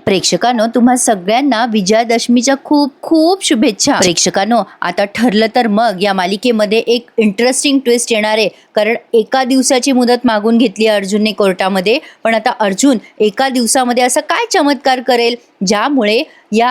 प्रेक्षकांनो, तुम्हा सगळ्यांना विजयादशमीच्या खूप खूप शुभेच्छा. प्रेक्षकांनो, आता ठरलं तर मग या मालिकेमध्ये एक इंटरेस्टिंग ट्विस्ट येणार आहे. कारण एका दिवसाची मुदत मागून घेतली अर्जुनने कोर्टामध्ये, पण आता अर्जुन एका दिवसामध्ये असा काय चमत्कार करेल ज्यामुळे या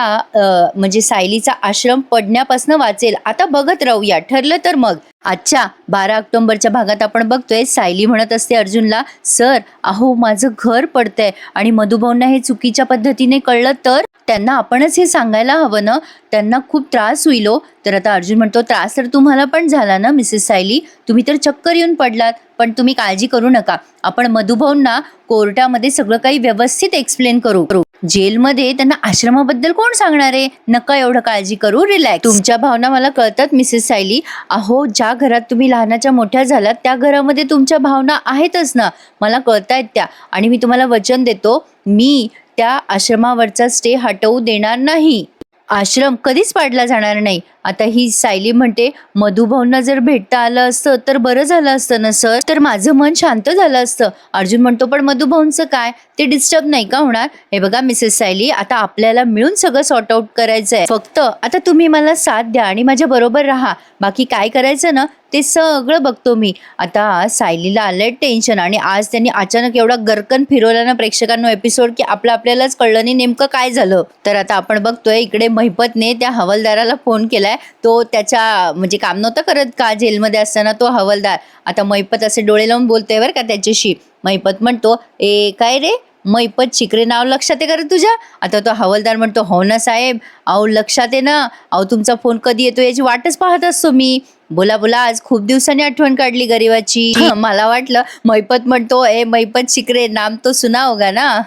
म्हणजे सायलीचा आश्रम पडण्यापासून वाचेल. आता बघत राहूया. ठरलं तर मग आजच्या 12 ऑक्टोबरच्या भागात आपण बघतोय सायली म्हणत असते अर्जुनला, सर अहो माझं घर पडतंय आणि मधुभाऊंना हे चुकीच्या पद्धतीने कळलं तर त्यांना आपणच हे सांगायला हवं ना, त्यांना खूप त्रास होईल हो. तर आता अर्जुन म्हणतो, त्रास तर तुम्हाला पण झाला ना मिसेस सायली, तुम्ही तर चक्कर येऊन पडलात. पण तुम्ही काळजी करू नका, आपण मधुभाऊंना कोर्टामध्ये सगळं काही व्यवस्थित एक्सप्लेन करू. जेलमध्ये त्यांना आश्रमाबद्दल कोण सांगणार आहे, नका एवढं काळजी करू, रिलॅक्स. तुमच्या भावना मला कळतात मिसेस सायली. अहो ज्या घरात तुम्ही लहानाच्या मोठ्या झालात त्या घरामध्ये तुमच्या भावना आहेतच ना, मला कळतायत त्या. आणि मी तुम्हाला वचन देतो, मी त्या आश्रमावरचा स्टे हटवू देणार नाही. आश्रम कधीच पाडला जाणार नाही. आता ही सायली म्हणते, मधुभाऊंना जर भेटता आलं असतं तर बरं झालं असतं ना सर, तर माझं मन शांत झालं असतं. अर्जुन म्हणतो, पण मधुभाऊंचं काय, ते डिस्टर्ब नाही का होणार? हे बघा मिसेस सायली, आता आपल्याला मिळून सगळं सॉर्ट आउट करायचंय. फक्त आता तुम्ही मला साथ द्या आणि माझ्या बरोबर राहा. बाकी काय करायचं ना ते सगळं बघतो मी. आता सायलीला आलंय टेन्शन आणि आज त्यांनी अचानक एवढा गरकन फिरवला ना प्रेक्षकांनो एपिसोड, की आपल्यालाच कळलं नाही नेमकं काय झालं. तर आता आपण बघतोय इकडे महिपतने त्या हवालदाराला फोन केलाय. तो त्याच्या म्हणजे काम नव्हतं करत का जेलमध्ये असताना तो हवालदार. आता महिपत असे डोळे लावून बोलतोय बरं का त्याच्याशी. महिपत म्हणतो, ए काय रे महिपत शिकरे, नाव लक्षात आहे का रे तुझ्या? आता तो हवालदार म्हणतो, हो ना साहेब, अहो लक्षात आहे ना, अहो तुमचा फोन कधी येतो याची वाटच पाहत असतो मी. बोला बोला, आज खूप दिवसांनी आठवण काढली गरीबाची. मला वाटलं महिपत म्हणतो, ए महिपत शिकरे, नाम तो सुना होगा ना.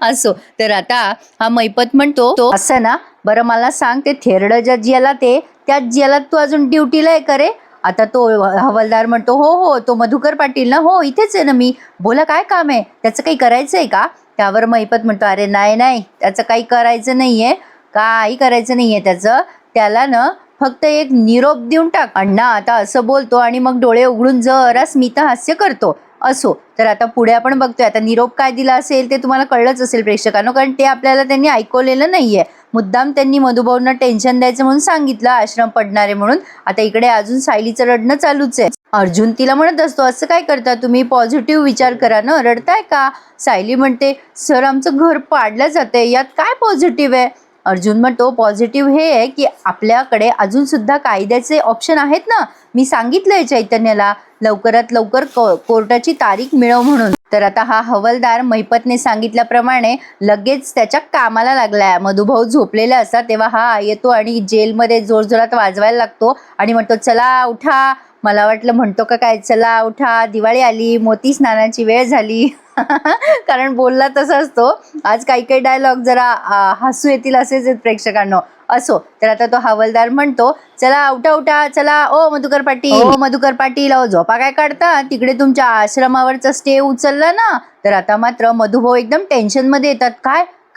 असो. तर आता हा महिपत म्हणतो, तो असं ना, बरं मला सांग, ते थेरड ज्या जियाला त्या जियाला तू अजून ड्युटीला आहे का रे? आता तो हवालदार म्हणतो, हो हो, तो मधुकर पाटील ना, हो इथेच आहे ना मी. बोला काय काम आहे, त्याचं काही करायचं आहे का? त्यावर महिपत म्हणतो, अरे नाही त्याचं काही करायचं नाहीये, काही करायचं नाहीये त्याचं. त्याला ना फक्त एक निरोप देऊन टाक. अण्णा आता असं बोलतो आणि मग डोळे उघडून जरा स्मित हास्य करतो. असो. तर आता पुढे आपण बघतोय, आता निरोप काय दिला असेल ते तुम्हाला कळलंच असेल प्रेक्षकांनो, कारण ते आपल्याला त्यांनी ऐकवलेलं नाहीये. मुद्दाम त्यांनी मधुभाऊंना टेन्शन द्यायचं म्हणून सांगितलं, आश्रम पडणारे म्हणून. आता इकडे अजून सायलीचं रडणं चालूच आहे. अर्जुन तिला म्हणत असतो, असं काय करता तुम्ही, पॉझिटिव्ह विचार करा ना, रडताय का? सायली म्हणते, सर आमचं घर पाडलं जाते, यात काय पॉझिटिव्ह आहे? अर्जुन म्हणतो, पॉझिटिव्ह हे आहे की आपल्याकडे अजून सुद्धा कायद्याचे ऑप्शन आहेत ना. मी सांगितलंय चैतन्याला लवकरात लवकर कोर्टाची तारीख मिळव म्हणून. तर आता हा हवालदार महिपतने सांगितल्याप्रमाणे लगेच त्याच्या कामाला लागलाय. मधुभाऊ झोपलेला असतात तेव्हा हा येतो आणि जेलमध्ये जोरजोरात वाजवायला लागतो आणि म्हणतो, चला उठा. मला वाटलं म्हणतो का काय, चला उठा, दिवाळी आली, मोती स्नानाची वेळ झाली. कारण बोलला तसा असतो. आज काही डायलॉग जरा हसू येतील असेच आहेत प्रेक्षकांनो. असो. तर आता तो हवालदार म्हणतो, चला उठा, चला ओ मधुकर पाटील, ओ झोपा काय काढता, तिकडे तुमच्या आश्रमावरचा स्टे उचलला ना. तर आता मात्र मधुभाऊ एकदम टेन्शन मध्ये येतात.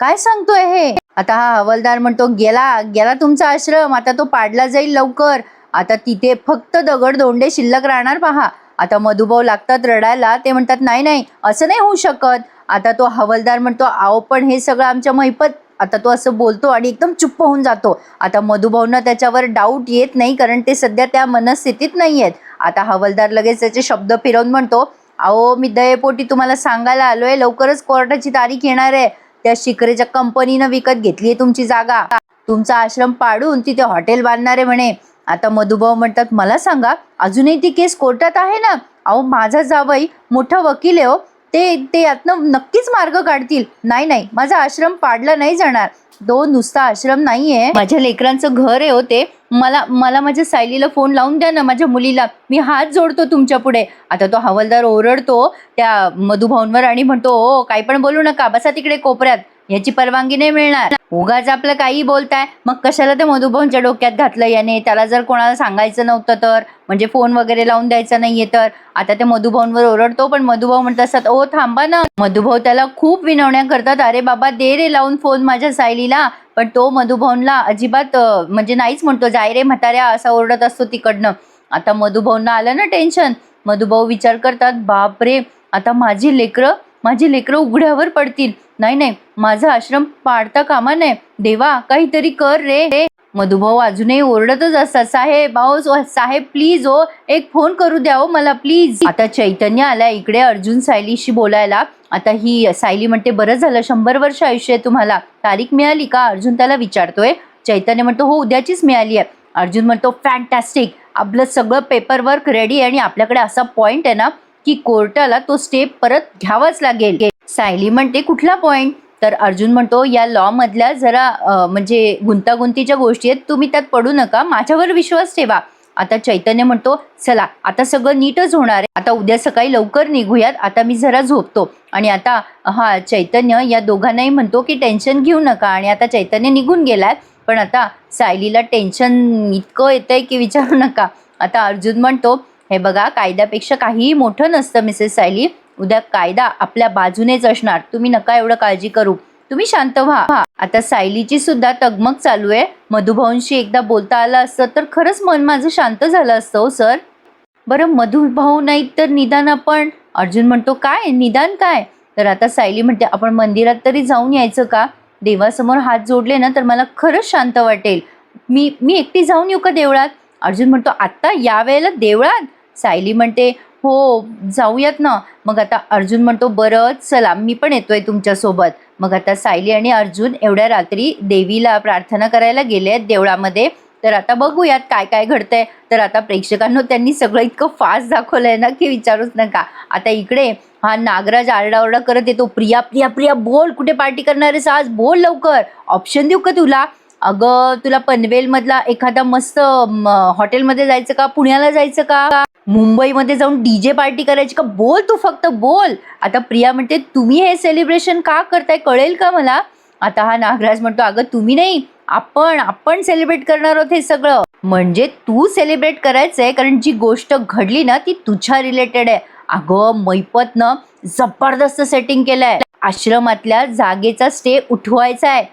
काय सांगतोय हे? आता हा हवालदार म्हणतो, गेला तुमचा आश्रम, आता तो पाडला जाईल लवकर. आता तिथे फक्त दगड-धोंडे शिल्लक राहणार पहा. आता मधुभाऊ लागतात रडायला. ते म्हणतात, नाही असं नाही होऊ शकत. आता तो हवालदार म्हणतो, आओ पण हे सगळं आमच्या महिपत. आता तो असं बोलतो आणि एकदम चुप्प होऊन जातो. आता मधुभाऊंना त्याच्यावर डाऊट येत नाही, कारण ते सध्या त्या मनस्थितीत नाही आहेत. आता हवालदार लगेच त्याचे शब्द फिरवून म्हणतो, अहो मी दयेपोटी तुम्हाला सांगायला आलोय, लवकरच कोर्टाची तारीख येणार आहे. त्या शिकरेच्या कंपनीनं विकत घेतलीये तुमची जागा, तुमचा आश्रम पाडून तिथे हॉटेल बांधणार आहे म्हणे. आता मधुभाऊ म्हणतात, मला सांगा, अजूनही ती केस कोर्टात आहे ना? अहो माझा जावई मोठा वकील आहे हो, ते यातनं नक्कीच मार्ग काढतील. नाही माझा आश्रम पाडला नाही जाणार. तो नुसता आश्रम नाहीये, माझ्या लेकरांचं घर आहे हो ते. मला माझ्या सायलीला फोन लावून द्या ना, माझ्या मुलीला, मी हात जोडतो तुमच्या पुढे. आता तो हवालदार ओरडतो त्या मधुभाऊंवर आणि म्हणतो, ओ काही पण बोलू नका, बसा तिकडे कोपऱ्यात, याची परवानगी नाही मिळणार. उगाच आपलं काही बोलताय, मग कशाला ते मधुभाऊंच्या डोक्यात घातलं याने? त्याला जर कोणाला सांगायचं नव्हतं तर, म्हणजे फोन वगैरे लावून द्यायचा नाहीये तर. आता ते मधुभाऊंवर ओरडतो, पण मधुभाऊ म्हणत असतात, ओ थांबा ना. मधुभाऊ त्याला खूप विनवण्या करतात, अरे बाबा दे रे लावून फोन माझ्या सायलीला. पण तो मधुभाऊंना अजिबात म्हणजे नाहीच म्हणतो, जाय रे म्हाताऱ्या, असा ओरडत असतो तिकडनं. आता मधुभाऊंना आलं ना टेन्शन. मधुभाऊ विचार करतात, बापरे, आता माझी लेकरं उघड्यावर पडतील. नाही नाही, माझा आश्रम पाडता कामा नये. देवा काहीतरी कर रे. मधुभाऊ अजूनही ओरडतच असतात, साहेब अहो साहेब प्लीज हो, एक फोन करू द्या हो मला प्लीज. आता चैतन्य आला इकडे अर्जुन सायलीशी बोलायला. आता ही सायली म्हणते, बरं झालं 100 वर्ष आयुष्य आहे तुम्हाला, तारीख मिळाली का? अर्जुन त्याला विचारतोय. चैतन्य म्हणतो, हो उद्याचीच मिळाली आहे. अर्जुन म्हणतो, फॅन्टॅस्टिक, आपलं सगळं पेपरवर्क रेडी आहे आणि आपल्याकडे असा पॉइंट आहे ना की कोर्टाला तो स्टेप परत घ्यावाच लागेल. सायली म्हणते, कुठला पॉइंट? तर अर्जुन म्हणतो, या लॉ मधल्या जरा म्हणजे गुंतागुंतीच्या गोष्टी आहेत, तुम्ही त्यात पडू नका, माझ्यावर विश्वास ठेवा. आता चैतन्य म्हणतो, चला आता सगळं नीटच होणार आहे, आता उद्या सकाळी लवकर निघूयात, आता मी जरा झोपतो. आणि आता हा चैतन्य या दोघांनाही म्हणतो की टेन्शन घेऊ नका. आणि आता चैतन्य निघून गेलाय. पण आता सायलीला टेन्शन इतकं येतंय की विचारू नका. आता अर्जुन म्हणतो, हे बघा, कायद्यापेक्षा काहीही मोठं नसतं मिसेस सायली, उद्या कायदा आपल्या बाजूनेच असणार, तुम्ही नका एवढं काळजी करू, तुम्ही शांत व्हा. आता सायलीची सुद्धा तगमग चालू आहे. मधुभाऊंशी एकदा बोलता आलं असतं तर खरंच मन माझं शांत झालं असतं हो सर. बरं मधुभाऊ नाही तर निदान आपण? अर्जुन म्हणतो, काय निदान काय? तर आता सायली म्हणते, आपण मंदिरात तरी जाऊन यायचं का? देवासमोर हात जोडले ना तर मला खरंच शांत वाटेल. मी एकटी जाऊन येऊ का देवळात? अर्जुन म्हणतो, आत्ता या वेळेला देवळात? सायली म्हणते, हो जाऊयात ना. मग आता अर्जुन म्हणतो, बरं चला मी पण येतोय तुमच्यासोबत. मग आता सायली आणि अर्जुन एवढ्या रात्री देवीला प्रार्थना करायला गेले आहेत देवळामध्ये. तर आता बघूयात काय काय घडतंय. तर आता प्रेक्षकांनो त्यांनी सगळं इतकं फास्ट दाखवलंय ना की विचारूच नका. आता इकडे हा नागराज आरडाओरडा करत येतो, प्रिया प्रिया प्रिया बोल, कुठे पार्टी करणार आहेस आज, बोल लवकर, ऑप्शन देऊ का तुला? अगं तुला पनवेलमधला एखादा मस्त हॉटेलमध्ये जायचं का, पुण्याला जायचं का, मुंबईमध्ये जाऊन डीजे पार्टी करायची का, बोल तू फक्त बोल. आता प्रिया म्हणते, तुम्ही हे सेलिब्रेशन का करताय कळेल का मला? आता हा नागराज म्हणतो, अगं तुम्ही नाही, आपण सेलिब्रेट करणार आहोत हे सगळं. म्हणजे तू सेलिब्रेट करायचंय कारण जी गोष्ट घडली ना ती तुझ्या रिलेटेड आहे. अगं मैपतनं जबरदस्त सेटिंग केलंय, आश्रमातल्या जागेचा स्टे उठवायचा आहे.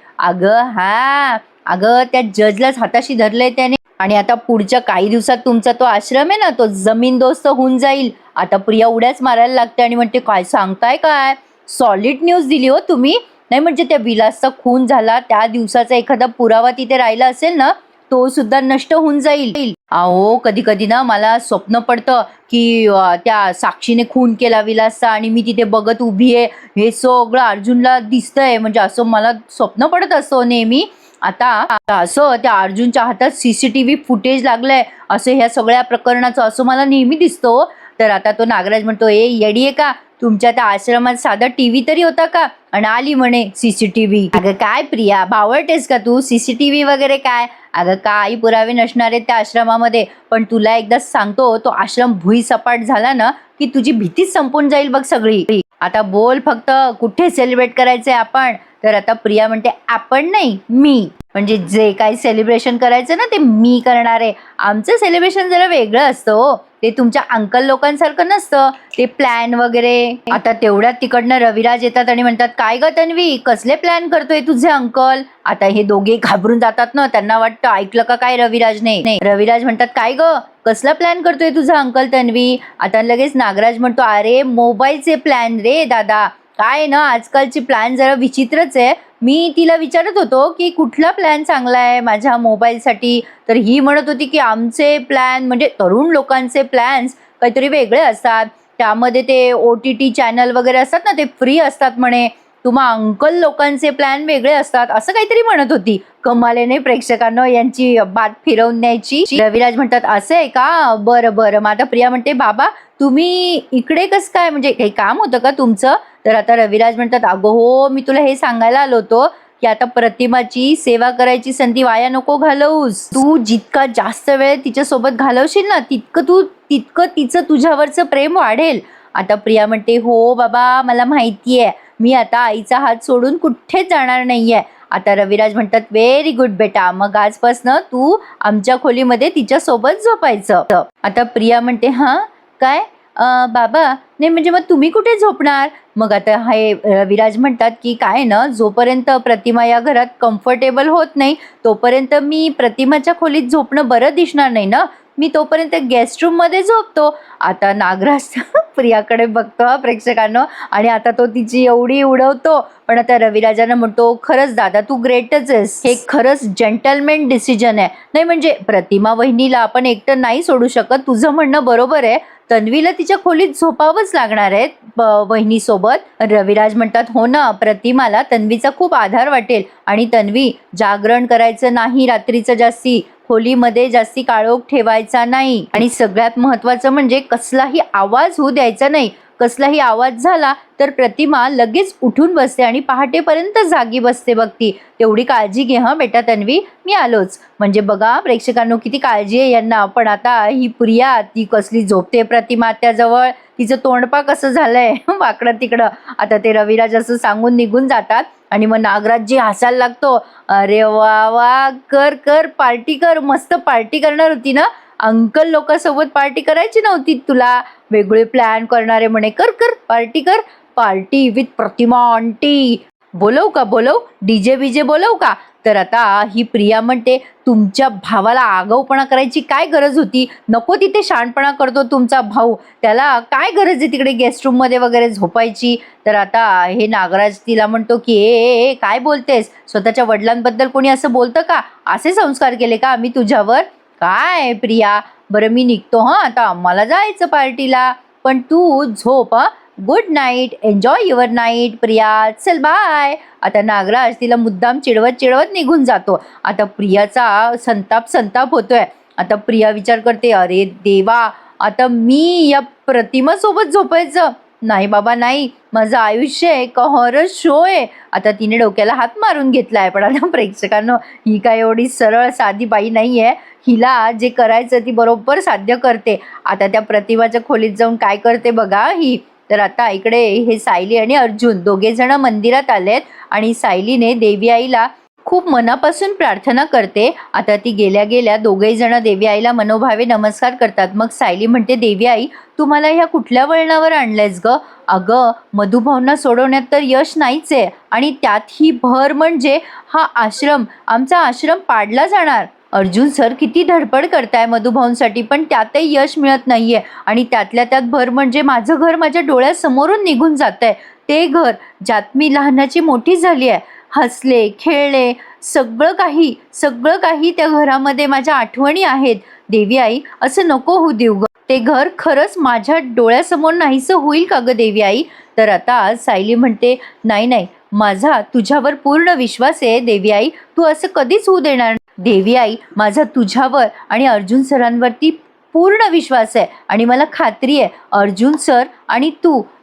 अगं त्या जजलाच हाताशी धरलंय त्याने. आणि आता पुढच्या काही दिवसात तुमचा तो आश्रम आहे ना तो जमीनदोस्त होऊन जाईल. आता प्रिया उड्याच मारायला लागते आणि म्हणते, काय सांगताय काय, सॉलिड न्यूज दिली हो तुम्ही. नाही म्हणजे त्या विलासचा खून झाला त्या दिवसाचा एखादा पुरावा तिथे राहिला असेल ना तो सुद्धा नष्ट होऊन जाईल. अहो कधी कधी ना मला स्वप्न पडतं की त्या साक्षीने खून केला विलासचा आणि मी तिथे बघत उभी आहे, हे सगळं अर्जुनला दिसतंय, म्हणजे असं मला स्वप्न पडत असतो नेहमी. आता असं त्या अर्जुनच्या हातात CCTV फुटेज लागलंय असं ह्या सगळ्या प्रकरणाचं असं मला नेहमी दिसतो. तर आता तो नागराज म्हणतो, ए येडी आहे का, तुमच्या त्या आश्रमात साधा TV तरी होता का, आणि आली म्हणे CCTV. अगं काय प्रिया बावळतेस का तू, CCTV वगैरे काय, अगं काही पुरावे नसणार आहेत त्या आश्रमामध्ये. पण तुला एकदा सांगतो, तो आश्रम भुईसपाट झाला ना की तुझी भीतीच संपून जाईल बघ सगळी. आता बोल फक्त, कुठे सेलिब्रेट करायचंय आपण? तर आता प्रिया म्हणते, आपण नाही मी, म्हणजे जे काही सेलिब्रेशन करायचं ना ते मी करणार आहे. आमचं सेलिब्रेशन जरा वेगळं असतं हो, ते तुमच्या अंकल लोकांसारखं नसतं, ते प्लॅन वगैरे. आता तेवढ्यात तिकडनं रविराज येतात आणि म्हणतात, काय ग तन्वी, कसले प्लॅन करतोय तुझे अंकल? आता हे दोघे घाबरून जातात ना, त्यांना वाटतं ऐकलं का काय रविराजने. रविराज म्हणतात, काय ग कसला प्लॅन करतोय तुझा अंकल तन्वी? आता लगेच नागराज म्हणतो, अरे मोबाईलचे प्लॅन रे दादा, काय ना आजकालची प्लॅन जरा विचित्रच आहे. मी तिला विचारत होतो की कुठला प्लॅन चांगला आहे माझ्या मोबाईलसाठी, तर ही म्हणत होती की आमचे प्लॅन म्हणजे तरुण लोकांचे प्लॅन्स काहीतरी वेगळे असतात, त्यामध्ये ते OTT चॅनल वगैरे असतात ना ते फ्री असतात म्हणे, तुम्हा अंकल लोकांचे प्लॅन वेगळे असतात, असं काहीतरी म्हणत होती. कमालेने प्रेक्षकांना यांची बात फिरवून न्यायची. रविराज म्हणतात, असं आहे का, बरं बरं. मग आता प्रिया म्हणते, बाबा तुम्ही इकडे कसं काय, म्हणजे काही काम होतं का तुमचं? तर आता रविराज म्हणतात, अगो हो मी तुला हे सांगायला आलो होतो की आता प्रतिमाची सेवा करायची संधी वाया नको घालवूस. तू जितका जास्त वेळ तिच्यासोबत घालवशील ना तितकं तिचं तुझ्यावरचं प्रेम वाढेल. आता प्रिया म्हणते, हो बाबा मला माहितीये, मी आता आईचा हात सोडून कुठेच जाणार नाहीये. आता रविराज म्हणतात, व्हेरी गुड बेटा, मग आजपासनं तू आमच्या खोलीमध्ये तिच्या सोबत झोपायचं. आता प्रिया म्हणते, हा काय बाबा, नाही म्हणजे मग तुम्ही कुठे झोपणार? मग आता हे रविराज म्हणतात की काय ना, जोपर्यंत प्रतिमा या घरात कम्फर्टेबल होत नाही तोपर्यंत मी प्रतिमाच्या खोलीत झोपणं बरं दिसणार नाही ना, मी तोपर्यंत गेस्ट रूम मध्ये झोपतो. आता नागराज प्रियाकडे बघतो हा प्रेक्षकांनो, आणि आता तो तिची एवढी उडवतो. पण आता रविराजानं म्हणतो, खरंच दादा तू ग्रेटच आहेस, हे खरंच जेंटलमॅन डिसिजन आहे. नाही म्हणजे प्रतिमा वहिनीला आपण एकटं नाही सोडू शकत, तुझं म्हणणं बरोबर आहे. तन्वीला तिच्या खोलीत झोपावंच लागणार आहे वहिनीसोबत. रविराज म्हणतात, हो ना, प्रतिमाला तन्वीचा खूप आधार वाटेल. आणि तन्वी, जागरण करायचं नाही रात्रीचं जास्ती, खोलीमध्ये जास्ती काळोख ठेवायचा नाही, आणि सगळ्यात महत्वाचं म्हणजे कसलाही आवाज होऊ द्यायचा नाही. कसलाही आवाज झाला तर प्रतिमा लगेच उठून बसते आणि पहाटेपर्यंत जागी बसते बघ ती. तेवढी काळजी घे हा बेटा तन्वी, मी आलोच. म्हणजे बघा प्रेक्षकांनो किती काळजी आहे यांना. पण आता ही प्रिया ती कसली झोपते प्रतिमा त्याजवळ, तिचं तोंडपा कसं झालंय वाकडं तिकडं. आता ते रविराज असं सांगून निघून जातात आणि मग नागराजजी हसायला लागतो. अरे वा वा, कर कर पार्टी कर, मस्त पार्टी करणार होती ना, अंकल लोकांसोबत पार्टी करायची नव्हती तुला, वेगळे प्लॅन करणारे म्हणे, कर कर पार्टी कर, पार्टी विथ प्रतिमा आंटी. बोलव का, बोलव डीजे बीजे बोलव का. तर आता ही प्रिया म्हणते, तुमच्या भावाला आगाऊपणा करायची काय गरज होती, नको तिथे शहाणपणा करतो तुमचा भाऊ, त्याला काय गरज आहे तिकडे गेस्ट रूम मध्ये वगैरे झोपायची. तर आता हे नागराज तिला म्हणतो की ए काय बोलतेस, स्वतःच्या वडिलांबद्दल कोणी असं बोलतं का, असे संस्कार केले का आम्ही तुझ्यावर. काय प्रिया, बरं मी निघतो हा, आता मला जायचं पार्टीला, पण तू झोप हा. Good night, enjoy your night Priya, चल बाय. आता नागराज तिला मुद्दाम चिडवत चिडवत निघून जातो. आता प्रियाचा संताप होतोय. आता प्रिया विचार करते, अरे देवा, आता मी या प्रतिमासोबत झोपायचं, नाही बाबा नाही, माझं आयुष्य आहे का हॉरर शो आहे. आता तिने डोक्याला हात मारून घेतलाय. पण आता प्रेक्षकांनो, ही काय एवढी सरळ साधी बाई नाहीये, हिला जे करायचं ती बरोबर साध्य करते. आता त्या प्रतिमाच्या खोलीत जाऊन काय करते बघा ही. तर आता इकडे हे सायली आणि अर्जुन दोघे जण मंदिरात आलेत आणि सायलीने देवी आईला खूप मनापासून प्रार्थना करते. आता ती गेल्या गेल्या दोघेही जण देवी आईला मनोभावे नमस्कार करतात. मग सायली म्हणते, देवी आई तुम्हाला ह्या कुठल्या वळणावर आणलंयस ग. अगं मधुभावना सोडवण्यात तर यश नाहीच आहे, आणि त्यात ही भर म्हणजे हा आश्रम, आमचा आश्रम पाडला जाणार. अर्जुन सर किती धडपड करताय मधुभाऊंसाठी, पण त्यातही यश मिळत नाहीये. आणि त्यातल्या त्यात भर म्हणजे माझं घर माझ्या डोळ्यासमोरून निघून जातंय. ते घर ज्यात मी लहानाची मोठी झाली आहे, हसले खेळले, सगळं काही त्या घरामध्ये माझ्या आठवणी आहेत. देवी आई असं नको होऊ देऊ ग, ते घर खरंच माझ्या डोळ्यासमोर नाहीसं होईल का ग देवी आई. तर आता सायली म्हणते, नाही, माझा तुझ्यावर पूर्ण विश्वास आहे देवी आई, तू असं कधीच होऊ देणार. देवी आई, माझा तुझ्यावर आणि अर्जुन सरांवरती पूर्ण विश्वास आहे, आणि मला खात्री आहे अर्जुन सर आणि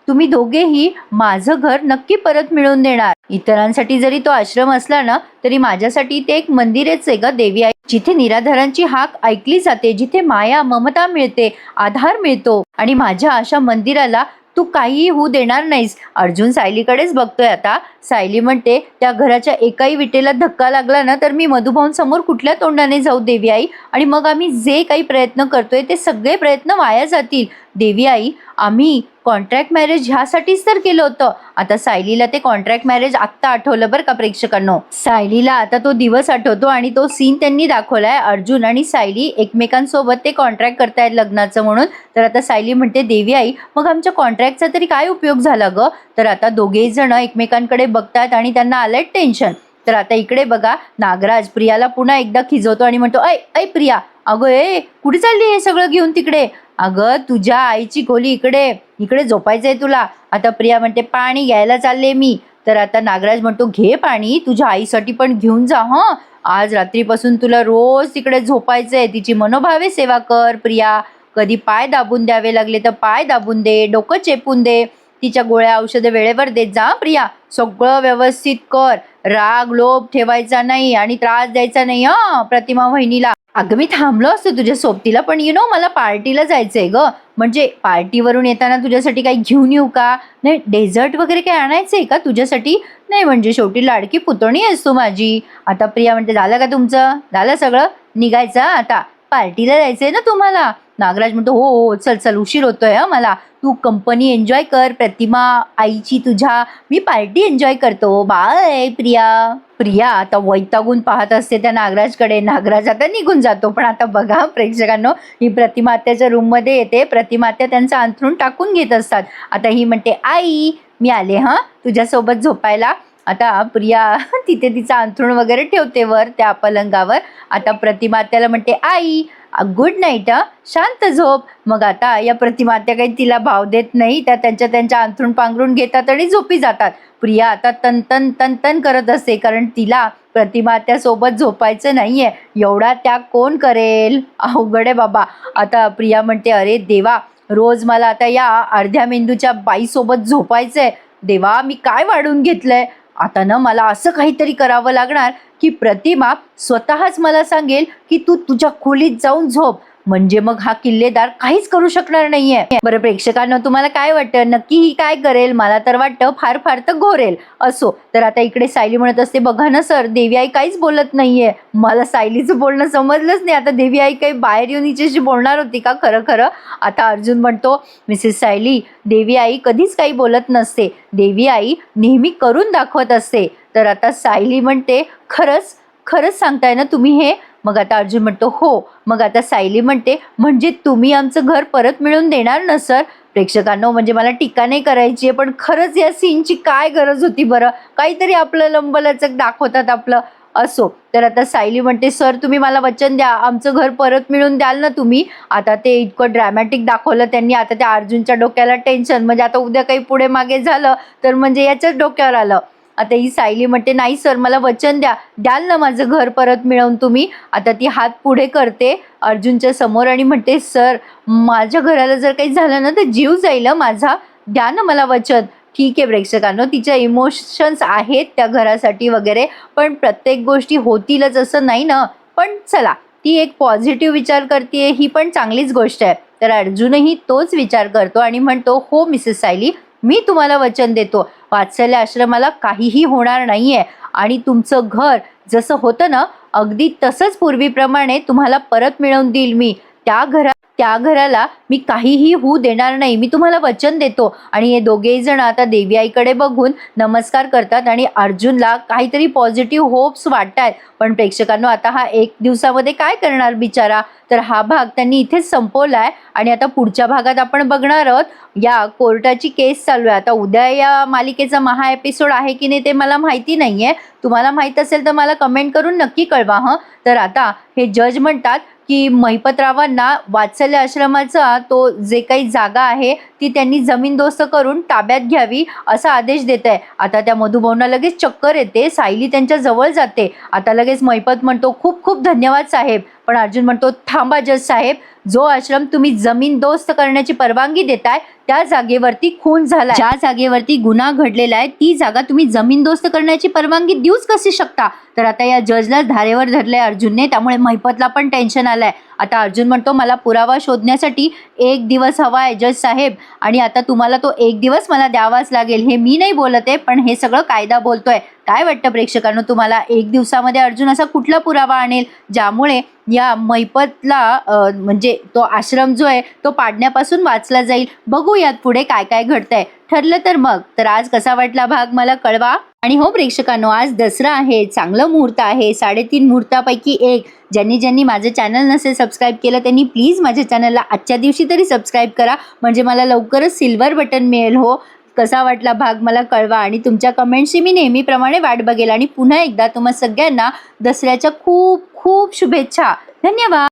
तुम्ही दोघेही माझं घर नक्की परत मिळवून देणार. इतरांसाठी जरी तो आश्रम असला ना, तरी माझ्यासाठी ते एक मंदिरच आहे ग देवी आई, जिथे निराधारांची हाक ऐकली जाते, जिथे माया ममता मिळते, आधार मिळतो. आणि माझ्या अशा मंदिराला तू काहीही होऊ देणार नाहीस. अर्जुन सायलीकडेच बघतोय. आता सायली म्हणते, त्या घराच्या एकाही विटेला धक्का लागला ना, तर मी मधुभाऊंसमोर कुठल्या तोंडाने जाऊ देवी आई, आणि मग आम्ही जे काही प्रयत्न करतोय ते सगळे प्रयत्न वाया जातील. देवी आई, आम्ही कॉन्ट्रॅक्ट मॅरेज ह्यासाठीच तर केलं होतं. आता सायलीला ते कॉन्ट्रॅक्ट मॅरेज आत्ता आठवलं बरं का प्रेक्षकांनो. सायलीला आता तो दिवस आठवतो आणि तो सीन त्यांनी दाखवलाय. अर्जुन आणि सायली एकमेकांसोबत ते कॉन्ट्रॅक्ट करतायत लग्नाचं म्हणून. तर आता सायली म्हणते, देवी आई मग आमच्या कॉन्ट्रॅक्टचा तरी काय उपयोग झाला ग. तर आता दोघेही जण एकमेकांकडे बघतात आणि त्यांना आलंय टेन्शन. तर आता इकडे बघा, नागराज प्रियाला पुन्हा एकदा खिजवतो आणि म्हणतो, ऐ प्रिया, अगं कुठे चालली हे सगळं घेऊन तिकडे. अगं तुझ्या आईची खोली इकडे झोपायचंय तुला. आता प्रिया म्हणते, पाणी घ्यायला चालले मी. तर आता नागराज म्हणतो, घे पाणी, तुझ्या आईसाठी पण घेऊन जा हं, आज रात्रीपासून तुला रोज तिकडे झोपायचंय. तिची मनोभावे सेवा कर प्रिया, कधी पाय दाबून द्यावे लागले तर पाय दाबून दे, डोकं चेपून दे, तिच्या गोळ्या औषधं वेळेवर देत जा प्रिया, सगळं व्यवस्थित कर, राग लोभ ठेवायचा नाही आणि त्रास द्यायचा नाही हं प्रतिमा वहिनीला. अगं मी थांबलो असतो तुझ्या सोबतीला, पण मला पार्टीला जायचंय ग. म्हणजे पार्टीवरून येताना तुझ्यासाठी काही घेऊन येऊ का, नाही डेझर्ट वगैरे काही आणायचंय का तुझ्यासाठी. नाही म्हणजे शेवटी लाडकी पुतणी आहेस तू माझी. आता प्रिया म्हणते, झालं का तुमचं, झालं सगळं, निघायचं आता, पार्टीला जायचंय ना तुम्हाला. नागराज म्हणतो हो हो चल चल उशीर होतोय हा मला, तू कंपनी एन्जॉय कर प्रतिमा आईची तुझ्या, मी पार्टी एन्जॉय करतो, बाय प्रिया. प्रिया आता वैतागून पाहत असते त्या नागराजकडे. नागराज आता निघून जातो. पण आता बघा प्रेक्षकांनो, ही प्रतिमा आत्याच्या रूममध्ये येते. प्रतिमा आत्या त्यांचं अंथरूण टाकून घेत असतात. आता ही म्हणते आई मी आले हां तुझ्यासोबत झोपायला. आता प्रिया तिथे तिचं अंथरूण वगैरे ठेवते वर त्या पलंगावर. आता प्रतिमा आत्याला म्हणते आई गुड नाईट शांत झोप. मग आता या प्रतिमा आत्या काही तिला भाव देत नाही. त्या त्यांच्या अंथरूण पांघरून घेतात आणि झोपी जातात. प्रिया आता तन तन करत असते, कारण तिला प्रतिमा आत्यासोबत झोपायचं नाहीये. एवढा त्याग कोण करेल, अवघड आहे बाबा. आता प्रिया म्हणते अरे देवा, रोज मला आता या अर्ध्या मेंदूच्या बाईसोबत झोपायचंय. देवा मी काय वाढून घेतलंय. आता ना मला असं काहीतरी करावं लागणार की प्रतिमा स्वतःच मला सांगेल की तू तुझ्या खोलीत जाऊन झोप, म्हणजे मग हा किल्लेदार काहीच करू शकणार नाहीये. बरं प्रेक्षकांनो, तुम्हाला काय वाटतं नक्की ही काय करेल? मला तर वाटतं फार फार तर घोरेल. असो तर आता इकडे सायली म्हणत असते बघा ना सर, देवी आई काहीच बोलत नाहीये. मला सायलीचं बोलणं समजलंच नाही. आता देवी आई काही बाहेर येऊन हिच्याशी बोलणार होती का खरं खरं? आता अर्जुन म्हणतो मिसेस सायली, देवी आई कधीच काही बोलत नसते, देवी आई नेहमी करून दाखवत असते. तर आता सायली म्हणते खरंच खरंच सांगताय ना तुम्ही हे? मग आता अर्जुन म्हणतो हो. मग आता सायली म्हणते म्हणजे तुम्ही आमचं घर परत मिळवून देणार ना सर? प्रेक्षकांनो, म्हणजे मला टीका नाही करायची आहे, पण खरंच या सीनची काय गरज होती बरं? काहीतरी आपलं लंबलचक दाखवतात आपलं. असो तर आता सायली म्हणते सर तुम्ही मला वचन द्या, आमचं घर परत मिळवून द्याल ना तुम्ही? आता ते इतकं ड्रॅमॅटिक दाखवलं त्यांनी. आता त्या अर्जुनच्या डोक्याला टेन्शन, म्हणजे आता उद्या काही पुढे मागे झालं तर म्हणजे याच्याच डोक्यावर आलं. आता ही सायली म्हणते नाही सर मला वचन द्याल ना माझं घर परत मिळवून तुम्ही? आता ती हात पुढे करते अर्जुनच्या समोर आणि म्हणते सर माझ्या घराला जर काही झालं ना तर जीव जाईल माझा, द्या ना मला वचन. ठीक आहे प्रेक्षकांनो, तिच्या इमोशन्स आहेत त्या घरासाठी वगैरे, पण प्रत्येक गोष्टी होतीलच असं नाही ना. पण चला ती एक पॉझिटिव्ह विचार करते, ही पण चांगलीच गोष्ट आहे. तर अर्जुनही तोच विचार करतो आणि म्हणतो हो मिसेस सायली, मी तुम्हाला वचन देतो वात्सल्य आश्रमाला काहीही होणार नाहीये आणि तुमचं घर जसं होतं ना अगदी तसंच पूर्वीप्रमाणे तुम्हाला परत मिळवून देईल मी. त्या घराला मी काहीही होऊ देणार नाही, मी तुम्हाला वचन देतो. आणि हे दोघेही जण आता देवी आईकडे बघून नमस्कार करतात आणि अर्जुनला काहीतरी पॉझिटिव्ह होप्स वाटतात. पण प्रेक्षकांनो, आता हा एक दिवसामध्ये काय करणार बिचारा? तर हा भाग त्यांनी इथेच संपवलाय आणि आता पुढच्या भागात आपण बघणार आहोत या कोर्टाची केस चालू आहे. आता उद्या या मालिकेचा महा एपिसोड आहे की नाही ते मला माहिती नाहीये. तुम्हाला माहित असेल तर मला कमेंट करून नक्की कळवा हं. तर आता हे जज म्हणतात की महिपतरावांना वात्सल्य आश्रमाचा तो जे काही जागा आहे ती त्यांनी जमीनदोस्त करून ताब्यात घ्यावी असा आदेश देत आहे. आता त्या मधुभाऊंना लगेच चक्कर येते. सायली त्यांच्या जवळ जाते. आता लगेच महिपत म्हणतो खूप खूप धन्यवाद साहेब. पण अर्जुन म्हणतो थांबा जज साहेब, जो आश्रम तुम्ही जमीनदोस्त करण्याची परवानगी देताय त्या जागेवरती खून झाला, ज्या जागेवरती गुन्हा घडलेला आहे ती जागा तुम्ही जमीनदोस्त करण्याची परवानगी देऊच कशी शकता? तर आता या जजला धारेवर धरलंय अर्जुनने. त्यामुळे महिपतला पण टेन्शन आलंय. आता अर्जुन म्हणतो मला पुरावा शोधण्यासाठी 1 दिवस हवा आहे जज साहेब, आणि आता तुम्हाला तो 1 दिवस मला द्यावाच लागेल. हे मी नाही बोलत आहे, पण हे सगळं कायदा बोलतोय. काय वाटतं प्रेक्षकांनो तुम्हाला? 1 दिवसामध्ये अर्जुन असा कुठला पुरावा आणेल ज्यामुळे या महिपतला म्हणजे तो आश्रम जो आहे तो पाडण्यापासून वाचला जाईल? बघूयात पुढे काय काय घडतंय. ठरलं तर मग. तर आज कसा वाटला भाग मला कळवा. आणि हो प्रेक्षकांनो, आज दसरा आहे, चांगलं मुहूर्त आहे, 3.5 मुहूर्तापैकी एक. ज्यांनी माझं चॅनल नसेल सबस्क्राईब केलं त्यांनी प्लीज माझ्या चॅनलला आजच्या दिवशी तरी सबस्क्राईब करा, म्हणजे मला लवकरच सिल्वर बटन मिळेल हो. कसा वाटला भाग मला कळवा आणि तुमच्या कमेंट्सची मी नेहमीप्रमाणे वाट बघेल. आणि पुन्हा एकदा तुम्हा सगळ्यांना दसऱ्याच्या खूप खूप शुभेच्छा. धन्यवाद.